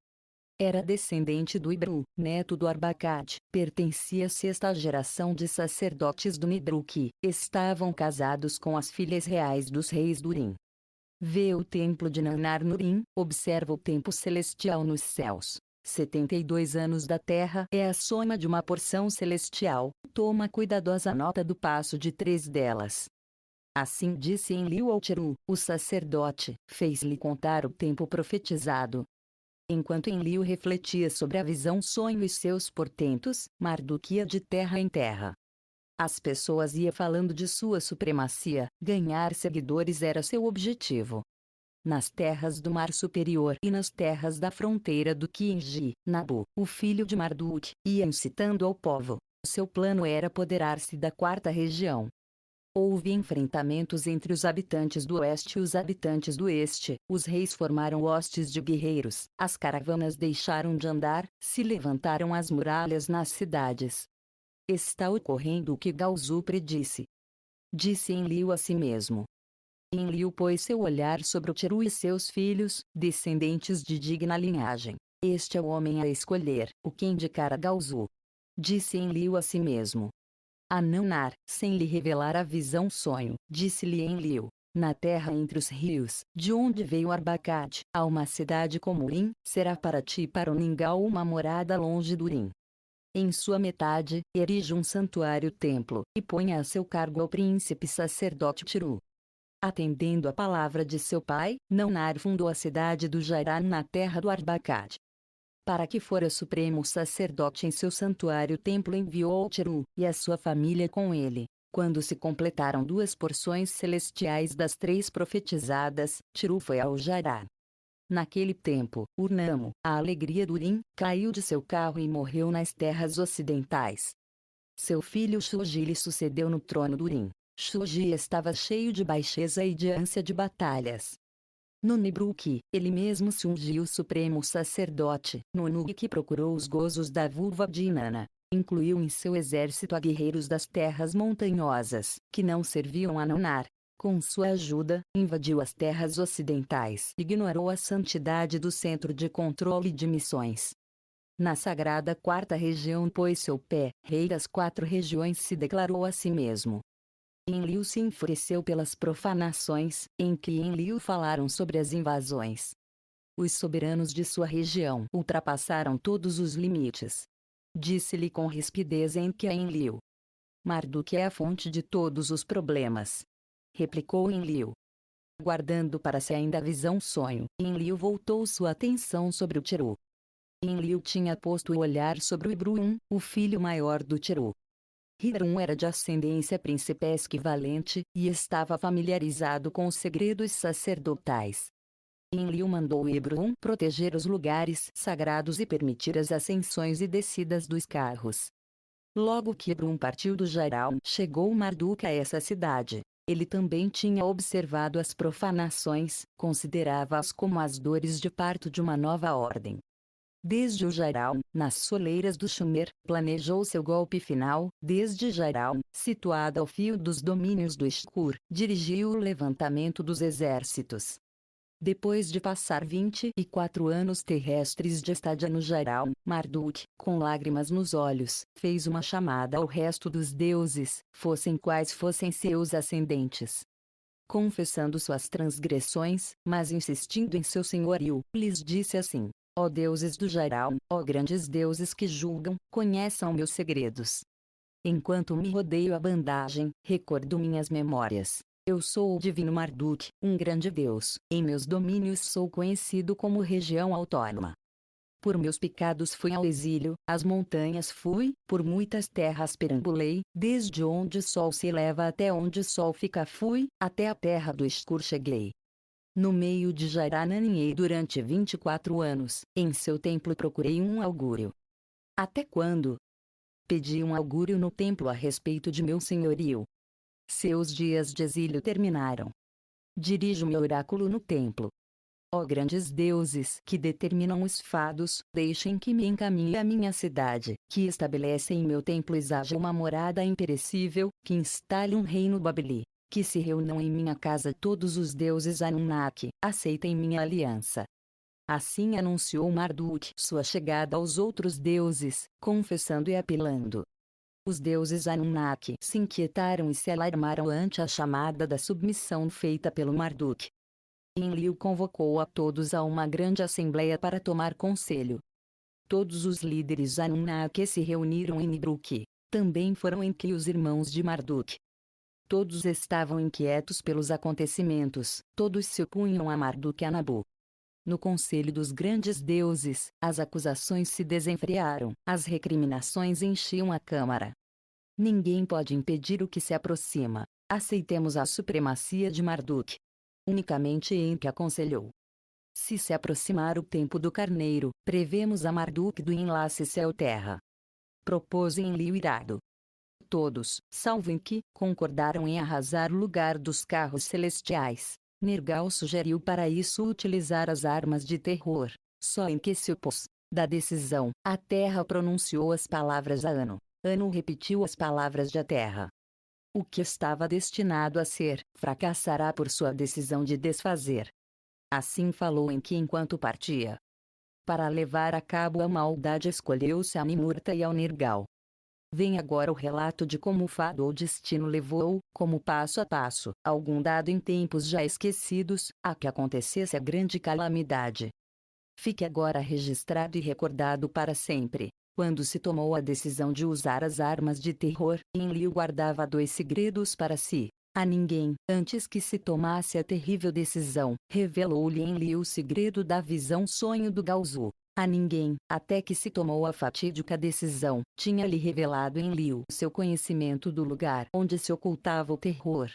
Era descendente do Ibru, neto do Arbacad, pertencia à 6ª geração de sacerdotes do Nibruki, estavam casados com as filhas reais dos reis do Urim. Vê o templo de Nanar Nurim, observa o tempo celestial nos céus. 72 anos da terra é a soma de uma porção celestial. Toma cuidadosa nota do passo de 3 delas. Assim disse Enlil ao Alteru, o sacerdote, fez-lhe contar o tempo profetizado. Enquanto Enlil refletia sobre a visão sonho e seus portentos, Marduk ia de terra em terra. As pessoas iam falando de sua supremacia, ganhar seguidores era seu objetivo. Nas terras do Mar Superior e nas terras da fronteira do Kinji, Nabu, o filho de Marduk, ia incitando ao povo. Seu plano era apoderar-se da 4ª região. Houve enfrentamentos entre os habitantes do oeste e os habitantes do este. Os reis formaram hostes de guerreiros, as caravanas deixaram de andar, se levantaram as muralhas nas cidades. Está ocorrendo o que Galzu predisse. Disse Enlil a si mesmo. Enlil pôs seu olhar sobre o Alteru e seus filhos, descendentes de digna linhagem. Este é o homem a escolher, o que indicar a Galzu. Disse Enlil a si mesmo. A Nanar, sem lhe revelar a visão sonho, disse-lhe Enlil. Na terra entre os rios, de onde veio Arbacad, há uma cidade como Urim, será para ti e para o Ningal uma morada longe do Urim. Em sua metade, erige um santuário-templo, e ponha a seu cargo ao príncipe sacerdote Tiru. Atendendo à palavra de seu pai, Nanar fundou a cidade do Jairan na terra do Arbacad. Para que fora supremo sacerdote em seu santuário-templo enviou Tiru, e a sua família com ele. Quando se completaram 2 porções celestiais das 3 profetizadas, Tiru foi ao Jairan. Naquele tempo, Urnamo, a alegria do Urim, caiu de seu carro e morreu nas terras ocidentais. Seu filho Shuji lhe sucedeu no trono do Urim. Shuji estava cheio de baixeza e de ânsia de batalhas. No Nibruki, ele mesmo se ungiu supremo sacerdote. No Nugi procurou os gozos da vulva de Inanna. Incluiu em seu exército a guerreiros das terras montanhosas, que não serviam a Nanar. Com sua ajuda, invadiu as terras ocidentais. Ignorou a santidade do centro de controle de missões. Na sagrada 4ª região pôs seu pé, rei das 4 regiões se declarou a si mesmo. Enlil se enfureceu pelas profanações, em que Enlil falaram sobre as invasões. Os soberanos de sua região ultrapassaram todos os limites. Disse-lhe com rispidez Enki a Enlil. Marduk é a fonte de todos os problemas. replicou Enlil. Guardando para si ainda a visão sonho, Enlil voltou sua atenção sobre o Tiru. Enlil tinha posto o olhar sobre o Ibrum, o filho maior do Tiru. Hiram era de ascendência principesca e valente, e estava familiarizado com os segredos sacerdotais. Enlil mandou Ibrum proteger os lugares sagrados e permitir as ascensões e descidas dos carros. Logo que Ibrum partiu do Jairal, chegou Marduk a essa cidade. Ele também tinha observado as profanações, considerava-as como as dores de parto de uma nova ordem. Desde o Jairal, nas soleiras do Shumer, planejou seu golpe final. Desde Jairal, situado ao fio dos domínios do Shkur, dirigiu o levantamento dos exércitos. Depois de passar 24 anos terrestres de estadia no Jairal, Marduk, com lágrimas nos olhos, fez uma chamada ao resto dos deuses, fossem quais fossem seus ascendentes. Confessando suas transgressões, mas insistindo em seu senhorio, lhes disse assim: ó deuses do Jairal, ó grandes deuses que julgam, conheçam meus segredos. Enquanto me rodeio a bandagem, recordo minhas memórias. Eu sou o divino Marduk, um grande deus. Em meus domínios sou conhecido como região autônoma. Por meus pecados fui ao exílio, às montanhas fui, por muitas terras perambulei, desde onde o sol se eleva até onde o sol fica fui, até a terra do Shkur cheguei. No meio de Jairá naninhei durante 24 anos, em seu templo procurei um augúrio. Até quando? Pedi um augúrio no templo a respeito de meu senhorio. Seus dias de exílio terminaram. Dirijo meu oráculo no templo. Ó grandes deuses que determinam os fados, deixem que me encaminhe à minha cidade, que estabelece em meu templo haja uma morada imperecível, que instale um reino Babeli, que se reúnam em minha casa todos os deuses Anunnaki, aceitem minha aliança. Assim anunciou Marduk sua chegada aos outros deuses, confessando e apelando. Os deuses Anunnaki se inquietaram e se alarmaram ante a chamada da submissão feita pelo Marduk. Enlil convocou a todos a uma grande assembleia para tomar conselho. Todos os líderes Anunnaki se reuniram em Nibruk. Também foram Enki os irmãos de Marduk. Todos estavam inquietos pelos acontecimentos, todos se opunham a Marduk e a Nabu. No conselho dos grandes deuses, as acusações se desenfrearam, as recriminações enchiam a câmara. Ninguém pode impedir o que se aproxima. Aceitemos a supremacia de Marduk. Unicamente Enki aconselhou. Se aproximar o tempo do carneiro, prevemos a Marduk do enlace céu-terra. Propôs Enlil irado. Todos, salvo Enki, concordaram em arrasar o lugar dos carros celestiais. Nergal sugeriu para isso utilizar as armas de terror. Só Enki se opôs. Da decisão, a terra pronunciou as palavras a Anu. Anu repetiu as palavras de a terra. O que estava destinado a ser, fracassará por sua decisão de desfazer. Assim falou Enki enquanto partia. Para levar a cabo a maldade escolheu-se a Nimurta e ao Nergal. Vem agora o relato de como o fado ou destino levou, como passo a passo, algum dado em tempos já esquecidos, a que acontecesse a grande calamidade. Fique agora registrado e recordado para sempre. Quando se tomou a decisão de usar as armas de terror, Enlil guardava 2 segredos para si. A ninguém, antes que se tomasse a terrível decisão, revelou-lhe Enlil o segredo da visão sonho do Gaozu. A ninguém, até que se tomou a fatídica decisão, tinha-lhe revelado Enlil seu conhecimento do lugar onde se ocultava o terror.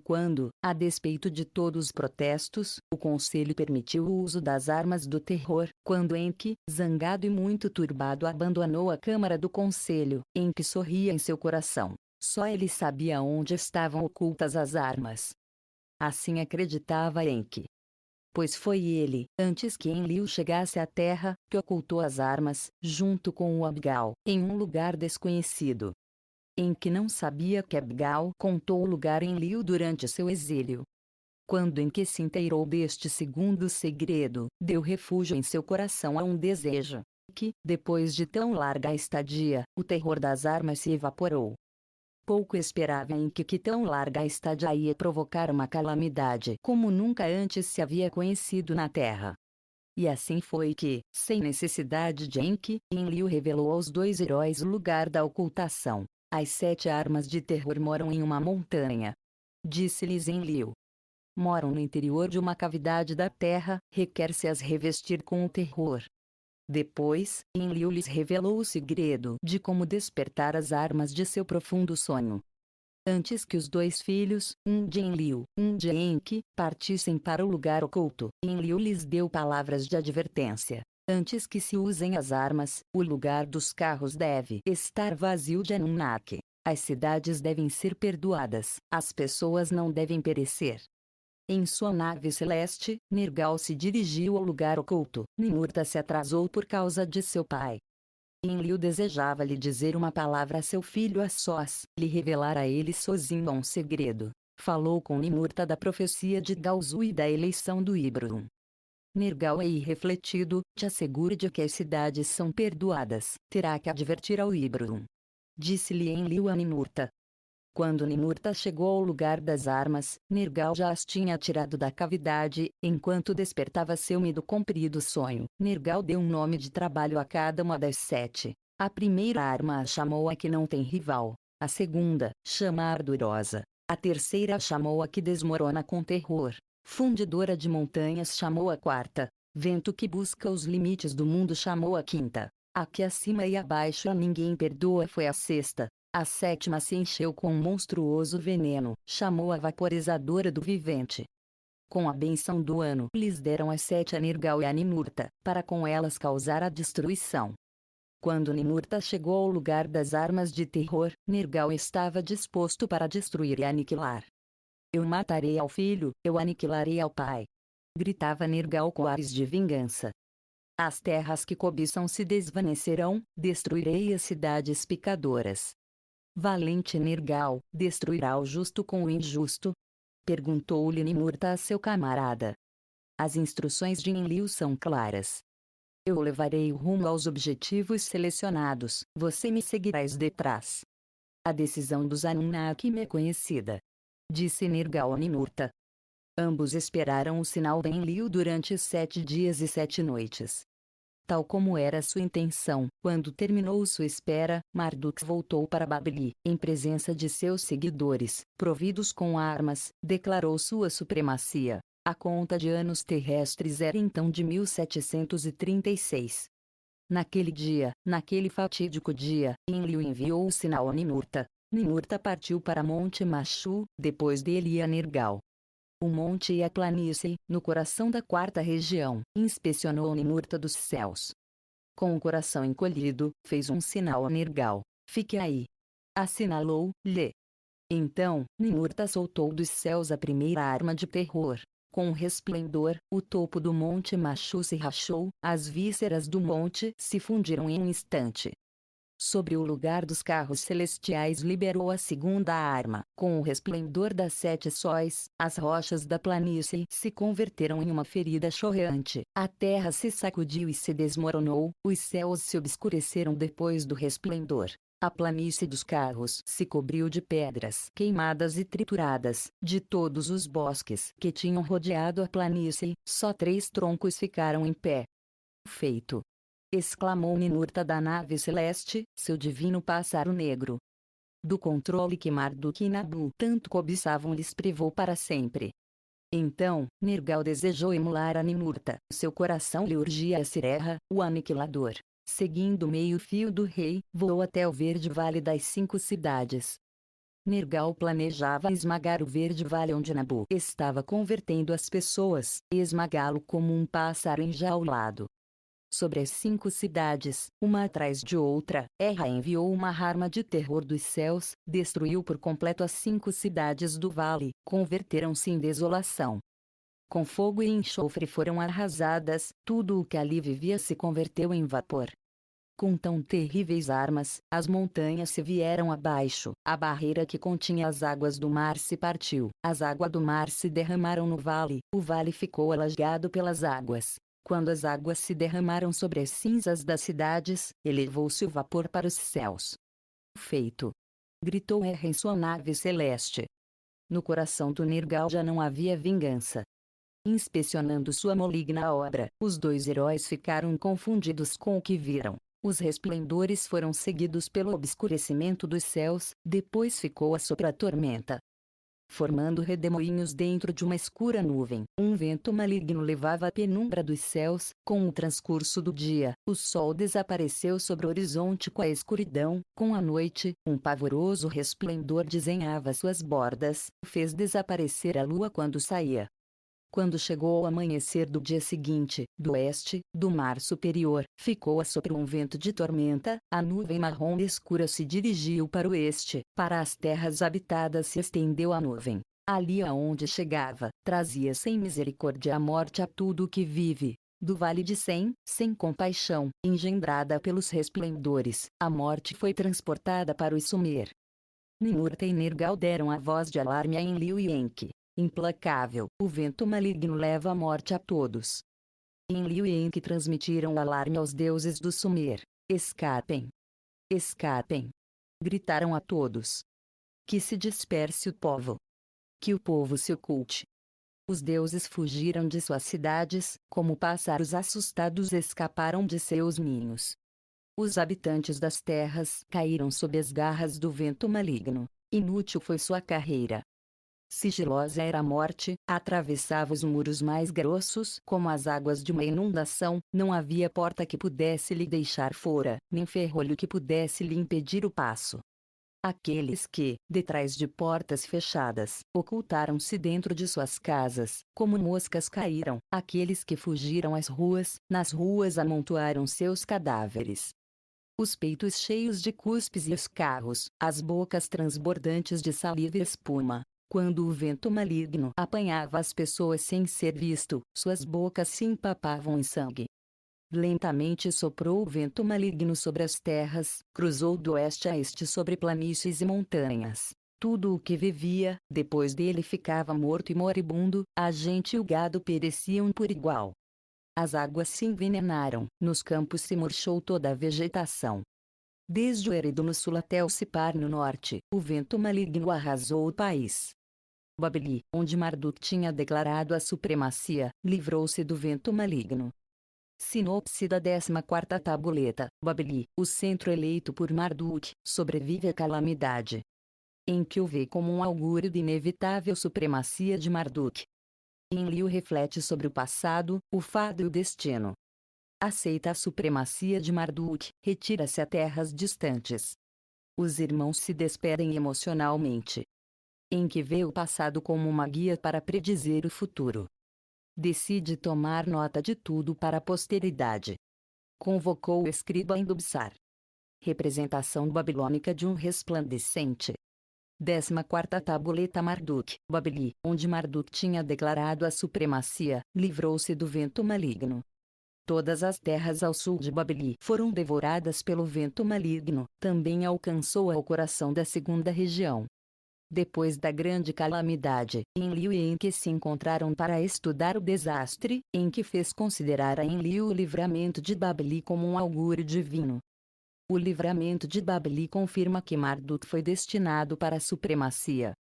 Quando, a despeito de todos os protestos, o conselho permitiu o uso das armas do terror, quando Enki, zangado e muito turbado, abandonou a câmara do conselho, Enki sorria em seu coração. Só ele sabia onde estavam ocultas as armas. Assim acreditava Enki. Pois foi ele, antes que Enlil chegasse à terra, que ocultou as armas, junto com o Abgal, em um lugar desconhecido. Enki não sabia que Abgal contou o lugar a Enlil durante seu exílio. Quando Enki se inteirou deste segundo segredo, deu refúgio em seu coração a um desejo. Que, depois de tão larga estadia, o terror das armas se evaporou. Pouco esperava Enki que tão larga estadia ia provocar uma calamidade como nunca antes se havia conhecido na Terra. E assim foi que, sem necessidade de Enki, Enlil revelou aos 2 heróis o lugar da ocultação. As 7 armas de terror moram em uma montanha. disse-lhes Enlil. Moram no interior de uma cavidade da terra, requer-se as revestir com o terror. Depois, Enlil lhes revelou o segredo de como despertar as armas de seu profundo sonho. Antes que os dois filhos, um de Enlil, um de Enki, partissem para o lugar oculto, Enlil lhes deu palavras de advertência. Antes que se usem as armas, o lugar dos carros deve estar vazio de Anunnaki. As cidades devem ser perdoadas, as pessoas não devem perecer. Em sua nave celeste, Nergal se dirigiu ao lugar oculto. Ninurta se atrasou por causa de seu pai. Enlil desejava lhe dizer uma palavra a seu filho a sós, lhe revelar a ele sozinho um segredo. Falou com Ninurta da profecia de Galzu e da eleição do Híbrido. Nergal é irrefletido, te asseguro de que as cidades são perdoadas. Terá que advertir ao Híbrido. Disse-lhe Enlil a Ninurta. Quando Ninurta chegou ao lugar das armas, Nergal já as tinha tirado da cavidade, enquanto despertava seu medo comprido sonho. Nergal deu um nome de trabalho a cada uma das 7. A primeira arma a chamou a que não tem rival. A segunda, chama ardorosa. A terceira chamou a que desmorona com terror. Fundidora de montanhas chamou a quarta. Vento que busca os limites do mundo chamou a quinta. A que acima e abaixo a ninguém perdoa foi a sexta. A sétima se encheu com um monstruoso veneno, chamou a vaporizadora do vivente. Com a benção do ano lhes deram as 7 a Nergal e a Ninurta, para com elas causar a destruição. Quando Ninurta chegou ao lugar das armas de terror, Nergal estava disposto para destruir e aniquilar. Eu matarei ao filho, eu aniquilarei ao pai. Gritava Nergal com ares de vingança. As terras que cobiçam se desvanecerão, destruirei as cidades picadoras. Valente Nergal, destruirá o justo com o injusto? Perguntou-lhe Ninurta a seu camarada. As instruções de Enlil são claras. Eu levarei o rumo aos objetivos selecionados, você me seguirás detrás. A decisão dos Anunnaki me é conhecida. Disse Nergal a Ninurta. Ambos esperaram o sinal de Enlil durante 7 dias e 7 noites. Tal como era sua intenção, quando terminou sua espera, Marduk voltou para Babili, em presença de seus seguidores, providos com armas, declarou sua supremacia. A conta de anos terrestres era então de 1736. Naquele dia, naquele fatídico dia, Enlil enviou o sinal a Ninurta. Ninurta partiu para Monte Machu, depois dele ia Nergal. O monte e a planície, no coração da quarta região, inspecionou Ninurta dos céus. Com o coração encolhido, fez um sinal a Nergal. Fique aí. Assinalou-lhe. Então, Ninurta soltou dos céus a primeira arma de terror. Com um resplendor, o topo do monte Machu se rachou, as vísceras do monte se fundiram em um instante. Sobre o lugar dos carros celestiais liberou a segunda arma. Com o resplendor das 7 sóis, as rochas da planície se converteram em uma ferida chorreante. A terra se sacudiu e se desmoronou, os céus se obscureceram depois do resplendor. A planície dos carros se cobriu de pedras queimadas e trituradas. De todos os bosques que tinham rodeado a planície, só 3 troncos ficaram em pé. Feito! Exclamou Ninurta da nave celeste, seu divino pássaro negro. Do controle que Marduk e Nabu tanto cobiçavam lhes privou para sempre. Então, Nergal desejou emular a Ninurta. Seu coração lhe urgia a Sirerra, o aniquilador. Seguindo o meio-fio do rei, voou até o verde vale das 5 cidades. Nergal planejava esmagar o verde vale onde Nabu estava convertendo as pessoas, e esmagá-lo como um pássaro enjaulado. Sobre as 5 cidades, uma atrás de outra, Erra enviou uma arma de terror dos céus, destruiu por completo as 5 cidades do vale, converteram-se em desolação. Com fogo e enxofre foram arrasadas, tudo o que ali vivia se converteu em vapor. Com tão terríveis armas, as montanhas se vieram abaixo, a barreira que continha as águas do mar se partiu, as águas do mar se derramaram no vale, o vale ficou alasgado pelas águas. Quando as águas se derramaram sobre as cinzas das cidades, elevou-se o vapor para os céus. Feito! Gritou Erra em sua nave celeste. No coração do Nergal já não havia vingança. Inspecionando sua maligna obra, os 2 heróis ficaram confundidos com o que viram. Os resplendores foram seguidos pelo obscurecimento dos céus, depois ficou a sopra-tormenta. formando redemoinhos dentro de uma escura nuvem. Um vento maligno levava a penumbra dos céus. Com o transcurso do dia, o sol desapareceu sobre o horizonte com a escuridão. Com a noite, um pavoroso resplendor desenhava suas bordas. Fez desaparecer a lua quando saía. Quando chegou o amanhecer do dia seguinte, do oeste, do mar superior, ficou a soprar um vento de tormenta. A nuvem marrom escura se dirigiu para o oeste. Para as terras habitadas se estendeu a nuvem. Ali aonde chegava, trazia sem misericórdia a morte a tudo o que vive. Do vale de sem compaixão, engendrada pelos resplendores, a morte foi transportada para o Sumer. Ninurta e Nergal deram a voz de alarme a Enlil e Enki. Implacável, o vento maligno leva a morte a todos. Enlil e Enki transmitiram o alarme aos deuses do Sumer. Escapem! Escapem! Gritaram a todos. Que se disperse o povo. Que o povo se oculte. Os deuses fugiram de suas cidades, como pássaros assustados escaparam de seus ninhos. Os habitantes das terras caíram sob as garras do vento maligno. Inútil foi sua carreira. Sigilosa era a morte, atravessava os muros mais grossos como as águas de uma inundação. Não havia porta que pudesse lhe deixar fora, nem ferrolho que pudesse lhe impedir o passo. Aqueles que, detrás de portas fechadas, ocultaram-se dentro de suas casas, como moscas caíram. Aqueles que fugiram às ruas, nas ruas amontoaram seus cadáveres. Os peitos cheios de cuspes e os carros, as bocas transbordantes de saliva e espuma. Quando o vento maligno apanhava as pessoas sem ser visto, suas bocas se empapavam em sangue. Lentamente soprou o vento maligno sobre as terras, cruzou do oeste a este sobre planícies e montanhas. Tudo o que vivia, depois dele ficava morto e moribundo, a gente e o gado pereciam por igual. As águas se envenenaram, nos campos se murchou toda a vegetação. Desde o Erido no sul até o Cipar no norte, o vento maligno arrasou o país. Babili, onde Marduk tinha declarado a supremacia, livrou-se do vento maligno. Sinopse da 14ª tabuleta. Babili, o centro eleito por Marduk, sobrevive à calamidade. Enki o vê como um augúrio de inevitável supremacia de Marduk. Enlil reflete sobre o passado, o fado e o destino. Aceita a supremacia de Marduk, retira-se a terras distantes. Os irmãos se despedem emocionalmente. Enki vê o passado como uma guia para predizer o futuro. Decide tomar nota de tudo para a posteridade. Convocou o escriba Indubsar. Representação babilônica de um resplandecente. 14ª tabuleta. Marduk, Babili, onde Marduk tinha declarado a supremacia, livrou-se do vento maligno. Todas as terras ao sul de Babili foram devoradas pelo vento maligno. Também alcançou o coração da segunda região. Depois da grande calamidade, Enlil e Enki se encontraram para estudar o desastre. Enki fez considerar a Enlil o livramento de Babili como um augúrio divino. O livramento de Babili confirma que Marduk foi destinado para a supremacia.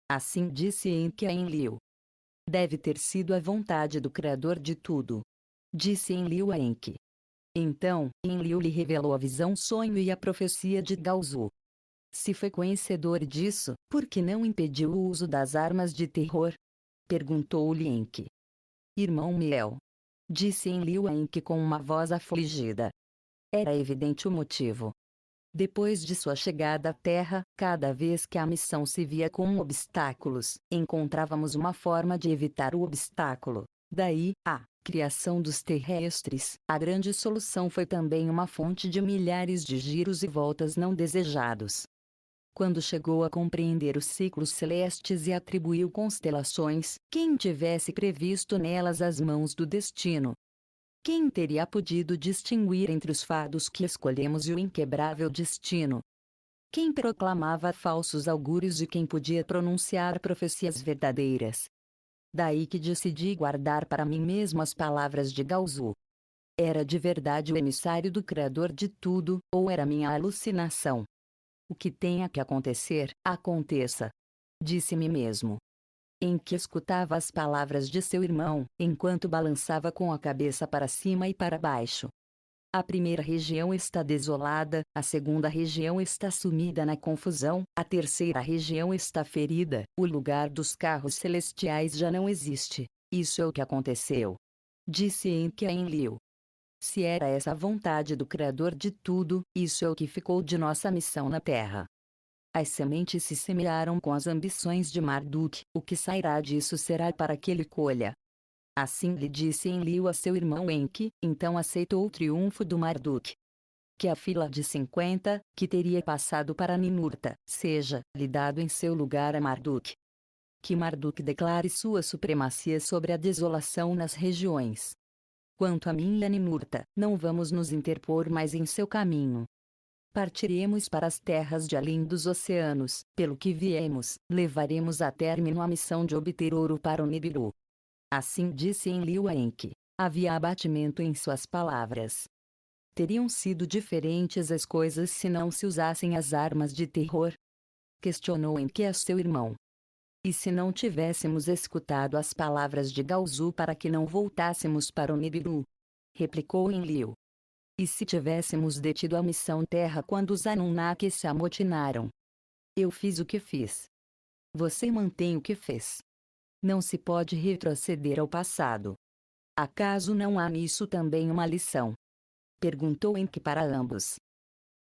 Assim disse Enki a Enlil. Deve ter sido a vontade do Criador de tudo. Disse Enlil a Enki. Então, Enlil lhe revelou a visão, sonho e a profecia de Galzu. Se foi conhecedor disso, por que não impediu o uso das armas de terror? Perguntou-lhe Enki. Irmão meu. Disse Enlil a Enki com uma voz afligida. Era evidente o motivo. Depois de sua chegada à Terra, cada vez que a missão se via com obstáculos, encontrávamos uma forma de evitar o obstáculo. Daí, a criação dos terrestres. A grande solução foi também uma fonte de milhares de giros e voltas não desejados. Quando chegou a compreender os ciclos celestes e atribuiu constelações, quem tivesse previsto nelas as mãos do destino? Quem teria podido distinguir entre os fados que escolhemos e o inquebrável destino? Quem proclamava falsos augúrios e quem podia pronunciar profecias verdadeiras? Daí que decidi guardar para mim mesmo as palavras de Galzu. Era de verdade o emissário do Criador de tudo, ou era minha alucinação? O que tenha que acontecer, aconteça. Disse-me mesmo. Enki escutava as palavras de seu irmão, enquanto balançava com a cabeça para cima e para baixo. A primeira região está desolada, a segunda região está sumida na confusão, a terceira região está ferida, o lugar dos carros celestiais já não existe. Isso é o que aconteceu. Disse Enki a Enlil. Se era essa a vontade do Criador de tudo, isso é o que ficou de nossa missão na Terra. As sementes se semearam com as ambições de Marduk, o que sairá disso será para que ele colha. Assim lhe disse Enlil a seu irmão Enki, então aceitou o triunfo do Marduk. Que a fila de 50, que teria passado para Ninurta, seja lhe dado em seu lugar a Marduk. Que Marduk declare sua supremacia sobre a desolação nas regiões. Quanto a mim e a Ninurta, não vamos nos interpor mais em seu caminho. Partiremos para as terras de além dos oceanos, pelo que viemos, levaremos a término a missão de obter ouro para o Nibiru. Assim disse Enlil a Enki. Havia abatimento em suas palavras. Teriam sido diferentes as coisas se não se usassem as armas de terror? Questionou Enki a seu irmão. E se não tivéssemos escutado as palavras de Galzu para que não voltássemos para o Nibiru? Replicou Enlil. E se tivéssemos detido a missão Terra quando os Anunnakis se amotinaram? Eu fiz o que fiz. Você mantém o que fez. Não se pode retroceder ao passado. Acaso não há nisso também uma lição? Perguntou Enki para ambos.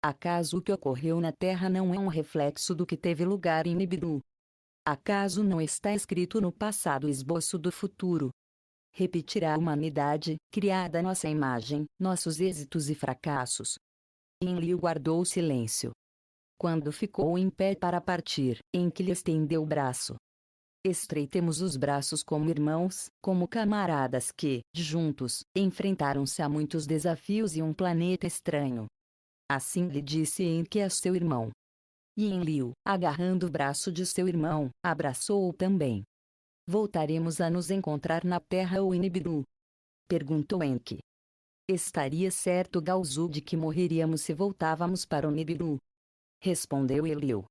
Acaso o que ocorreu na Terra não é um reflexo do que teve lugar em Nibiru? Acaso não está escrito no passado esboço do futuro? Repetirá a humanidade, criada à nossa imagem, nossos êxitos e fracassos. Enlil guardou silêncio. Quando ficou em pé para partir, Enki lhe estendeu o braço. Estreitemos os braços como irmãos, como camaradas que, juntos, enfrentaram-se a muitos desafios e um planeta estranho. Assim lhe disse Enki a seu irmão. E Enlil, agarrando o braço de seu irmão, abraçou-o também. Voltaremos a nos encontrar na Terra ou em Nibiru? Perguntou Enki. Estaria certo Galzu de que morreríamos se voltávamos para o Nibiru? Respondeu Enlil.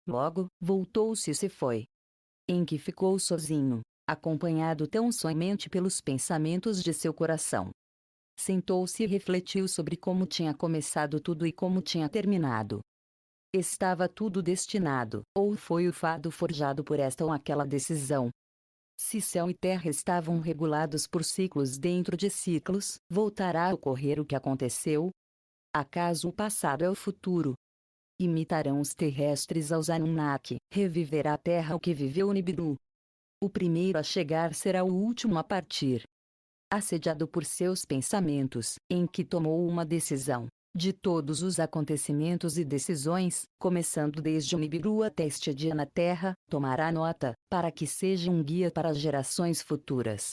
Logo, voltou-se e se foi. Enki ficou sozinho, acompanhado tão somente pelos pensamentos de seu coração. Sentou-se e refletiu sobre como tinha começado tudo e como tinha terminado. Estava tudo destinado, ou foi o fado forjado por esta ou aquela decisão? Se céu e terra estavam regulados por ciclos dentro de ciclos, voltará a ocorrer o que aconteceu? Acaso o passado é o futuro? Imitarão os terrestres aos Anunnaki, reviverá a terra o que viveu o Nibiru. O primeiro a chegar será o último a partir. Assediado por seus pensamentos, Enki tomou uma decisão. De todos os acontecimentos e decisões, começando desde o Nibiru até este dia na Terra, tomará nota, para que seja um guia para as gerações futuras.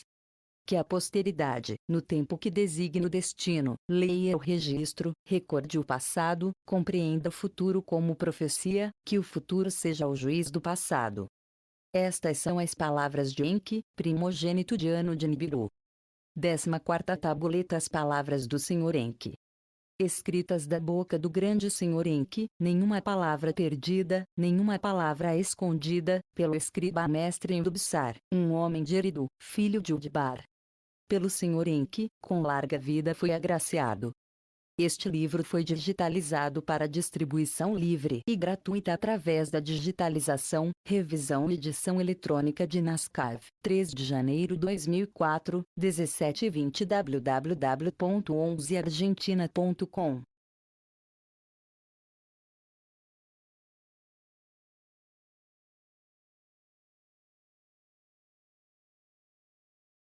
Que a posteridade, no tempo que designe o destino, leia o registro, recorde o passado, compreenda o futuro como profecia, que o futuro seja o juiz do passado. Estas são as palavras de Enki, primogênito de Anu de Nibiru. 14ª tabuleta. As palavras do Senhor Enki. Escritas da boca do grande Senhor Enki, nenhuma palavra perdida, nenhuma palavra escondida, pelo escriba mestre Endubsar, um homem de Eridu, filho de Udbar. Pelo Senhor Enki, com larga vida foi agraciado. Este livro foi digitalizado para distribuição livre e gratuita através da digitalização, revisão e edição eletrônica de Nascav, 3 de janeiro 2004, 17:20 www.11argentina.com